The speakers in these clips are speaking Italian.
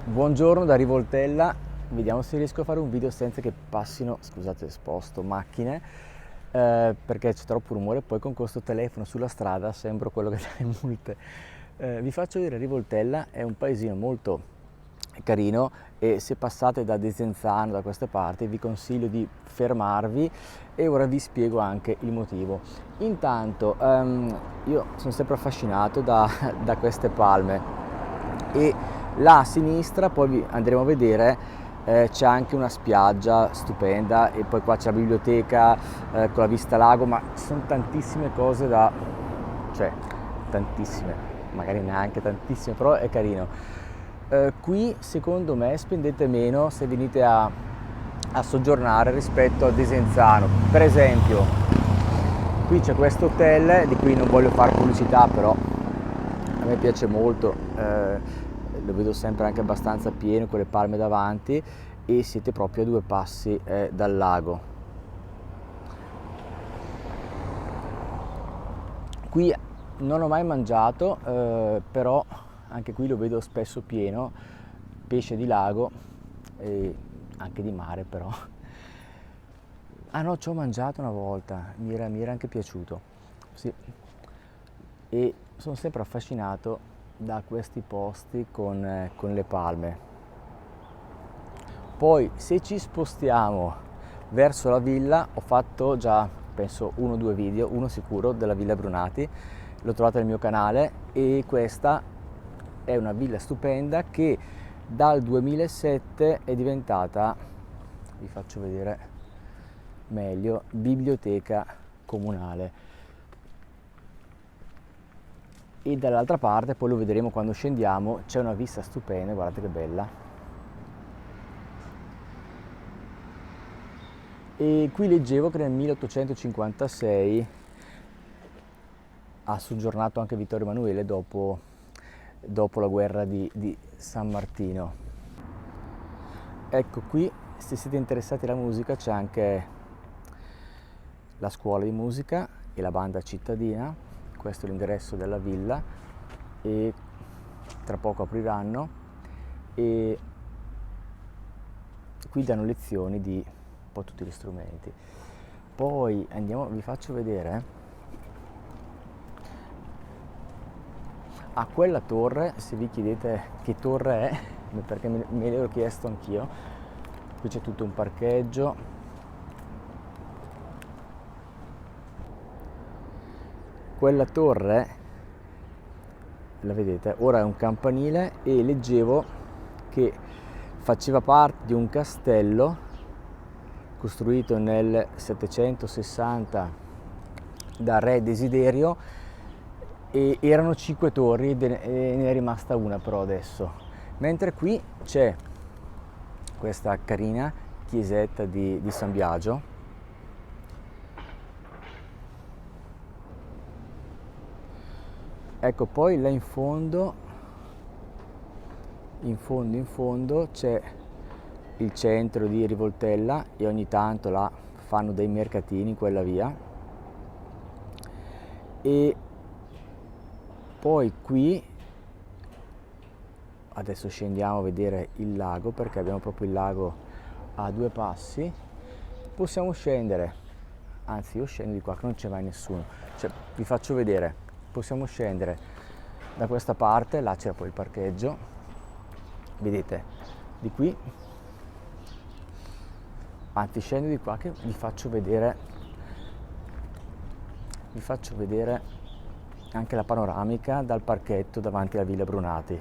Buongiorno da Rivoltella, vediamo se riesco a fare un video senza che passino, scusate sposto, macchine, perché c'è troppo rumore, poi con questo telefono sulla strada sembro quello che dà le multe. Vi faccio vedere Rivoltella, è un paesino molto carino e se passate da Desenzano, da queste parti, vi consiglio di fermarvi e ora vi spiego anche il motivo. Intanto io sono sempre affascinato da queste palme e là a sinistra poi andremo a vedere c'è anche una spiaggia stupenda e poi qua c'è la biblioteca con la vista lago, ma ci sono tantissime cose cioè tantissime, magari neanche tantissime, però è carino. Qui secondo me spendete meno se venite a soggiornare rispetto a Desenzano. Per esempio, qui c'è questo hotel di cui non voglio fare pubblicità, però a me piace molto, lo vedo sempre anche abbastanza pieno con le palme davanti e siete proprio a 2 passi dal lago. Qui non ho mai mangiato, però anche qui lo vedo spesso pieno, pesce di lago e anche di mare però. Ah no, ci ho mangiato una volta, mi era anche piaciuto, sì. E sono sempre affascinato da questi posti con le palme. Poi se ci spostiamo verso la villa, ho fatto già penso 1 o 2 video, uno sicuro della Villa Brunati, lo trovate nel mio canale e questa è una villa stupenda che dal 2007 è diventata, vi faccio vedere meglio, biblioteca comunale. E dall'altra parte, poi lo vedremo quando scendiamo, c'è una vista stupenda, guardate che bella. E qui leggevo che nel 1856 ha soggiornato anche Vittorio Emanuele dopo la guerra di San Martino. Ecco, qui se siete interessati alla musica c'è anche la scuola di musica e la banda cittadina. Questo è l'indirizzo della villa e tra poco apriranno e qui danno lezioni di un po' tutti gli strumenti. Poi andiamo, vi faccio vedere a quella torre, se vi chiedete che torre è, perché me l'ero chiesto anch'io. Qui c'è tutto un parcheggio. Quella torre, la vedete, ora è un campanile e leggevo che faceva parte di un castello costruito nel 760 da re Desiderio e erano 5 torri e ne è rimasta una però adesso. Mentre qui c'è questa carina chiesetta di San Biagio. Ecco, poi là in fondo c'è il centro di Rivoltella e ogni tanto là fanno dei mercatini in quella via. E poi qui adesso scendiamo a vedere il lago perché abbiamo proprio il lago a 2 passi. Possiamo scendere, anzi io scendo di qua che non c'è mai nessuno, cioè, vi faccio vedere, possiamo scendere da questa parte, là c'è poi il parcheggio, vedete, di qui, anzi scendo di qua che vi faccio vedere anche la panoramica dal parchetto davanti alla Villa Brunati.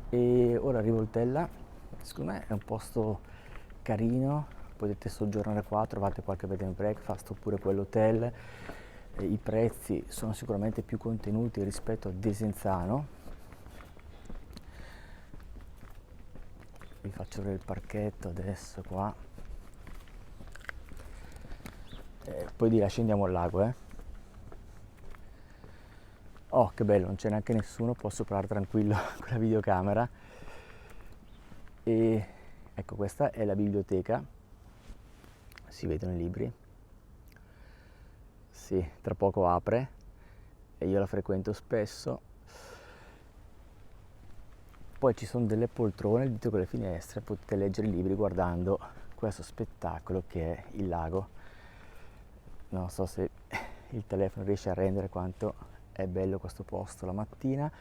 E ora Rivoltella, secondo me è un posto carino, potete soggiornare qua, trovate qualche bed and breakfast oppure quell'hotel. I prezzi sono sicuramente più contenuti rispetto a Desenzano. Vi faccio vedere il parchetto adesso qua. Poi di là scendiamo al lago, Oh, che bello, non c'è neanche nessuno, posso parlare tranquillo con la videocamera. E ecco, questa è la biblioteca, si vedono i libri. Sì, tra poco apre e io la frequento spesso. Poi ci sono delle poltrone dietro quelle finestre, potete leggere i libri guardando questo spettacolo che è il lago. Non so se il telefono riesce a rendere quanto è bello questo posto la mattina.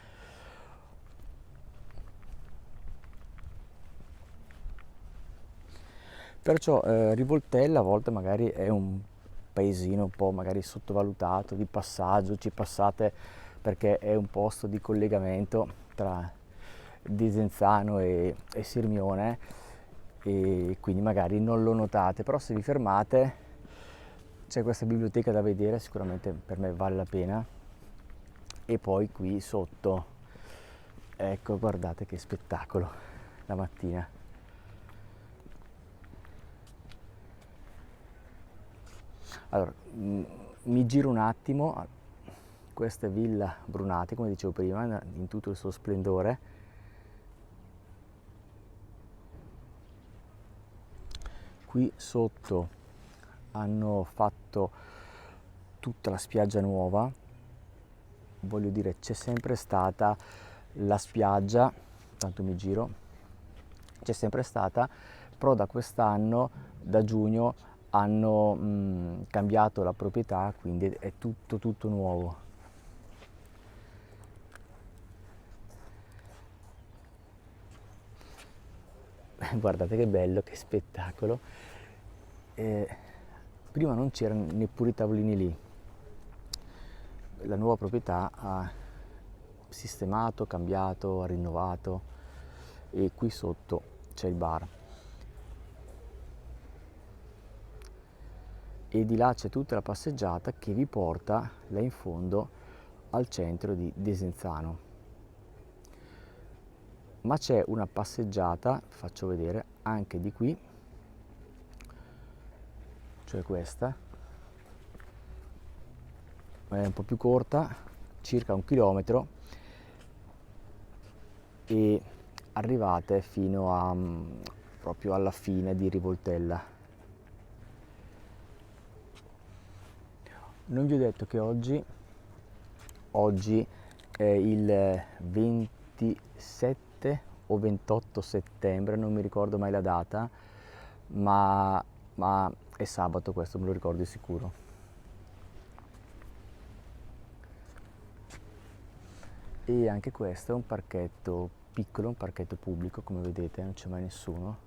Perciò Rivoltella a volte magari è un paesino un po' magari sottovalutato, di passaggio, ci passate perché è un posto di collegamento tra Desenzano e Sirmione e quindi magari non lo notate, però se vi fermate c'è questa biblioteca da vedere, sicuramente per me vale la pena. E poi qui sotto, ecco, guardate che spettacolo la mattina. Allora, mi giro un attimo, questa è Villa Brunati, come dicevo prima, in tutto il suo splendore. Qui sotto hanno fatto tutta la spiaggia nuova, voglio dire c'è sempre stata la spiaggia, tanto mi giro, c'è sempre stata, però da quest'anno, da giugno, hanno cambiato la proprietà, quindi è tutto nuovo. Guardate che bello, che spettacolo. Prima non c'erano neppure i tavolini lì. La nuova proprietà ha sistemato, cambiato, ha rinnovato e qui sotto c'è il bar. E di là c'è tutta la passeggiata che vi porta là in fondo al centro di Desenzano. Ma c'è una passeggiata, faccio vedere, anche di qui, cioè questa, è un po' più corta, circa 1 chilometro, e arrivate fino a proprio alla fine di Rivoltella. Non vi ho detto che oggi è il 27 o 28 settembre, non mi ricordo mai la data, ma è sabato, questo me lo ricordo di sicuro. E anche questo è un parchetto piccolo, un parchetto pubblico, come vedete non c'è mai nessuno.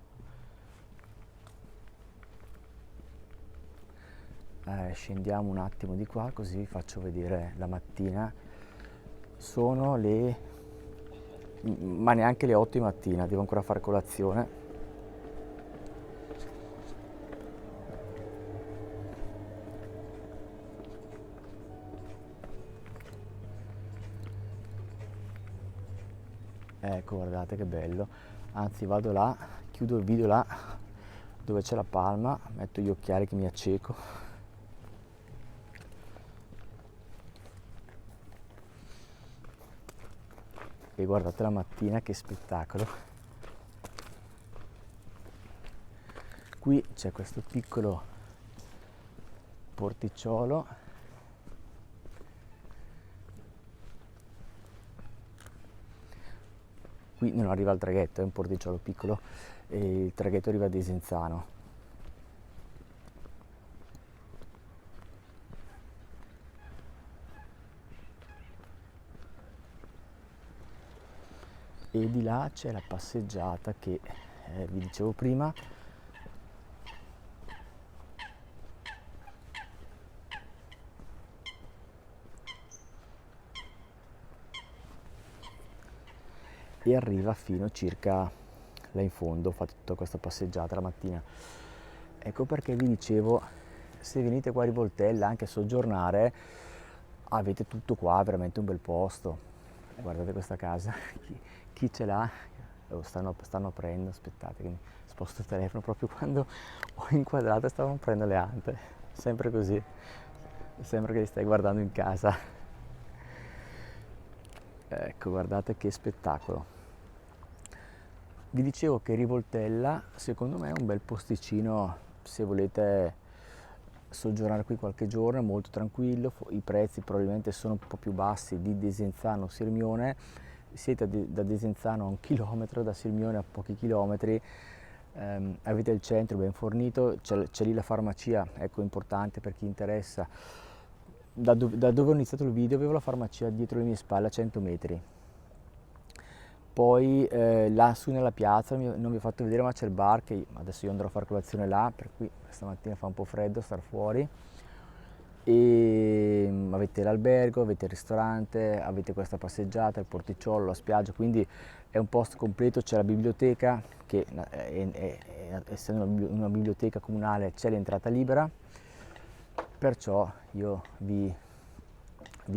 Scendiamo un attimo di qua così vi faccio vedere la mattina. Sono ma neanche le 8 di mattina, devo ancora fare colazione. Ecco, guardate che bello. Anzi, vado là, chiudo il video là dove c'è la palma, metto gli occhiali che mi acceco. E guardate la mattina che spettacolo. Qui c'è questo piccolo porticciolo. Qui non arriva il traghetto, è un porticciolo piccolo e il traghetto arriva a Desenzano. E di là c'è la passeggiata che vi dicevo prima. E arriva fino circa là in fondo, fate tutta questa passeggiata la mattina. Ecco perché vi dicevo, se venite qua a Rivoltella anche a soggiornare, avete tutto qua, veramente un bel posto. Guardate questa casa, chi ce l'ha? Stanno aprendo, aspettate che mi sposto il telefono proprio quando ho inquadrato e stavano aprendo le ante, sempre così, sembra che li stai guardando in casa. Ecco, guardate che spettacolo. Vi dicevo che Rivoltella secondo me è un bel posticino se volete soggiornare qui qualche giorno, è molto tranquillo, i prezzi probabilmente sono un po' più bassi di Desenzano Sirmione. Siete da Desenzano a 1 chilometro, da Sirmione a pochi chilometri, avete il centro ben fornito, c'è lì la farmacia, ecco, importante per chi interessa. Da dove ho iniziato il video avevo la farmacia dietro le mie spalle a 100 metri. Poi là su nella piazza, non vi ho fatto vedere, ma c'è il bar, che adesso io andrò a fare colazione là, per cui stamattina fa un po' freddo star fuori. E avete l'albergo, avete il ristorante, avete questa passeggiata, il porticciolo, la spiaggia, quindi è un posto completo. C'è la biblioteca, che essendo una biblioteca comunale c'è l'entrata libera, perciò io vi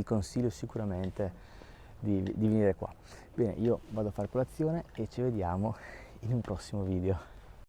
consiglio sicuramente di venire qua. Bene, io vado a fare colazione e ci vediamo in un prossimo video.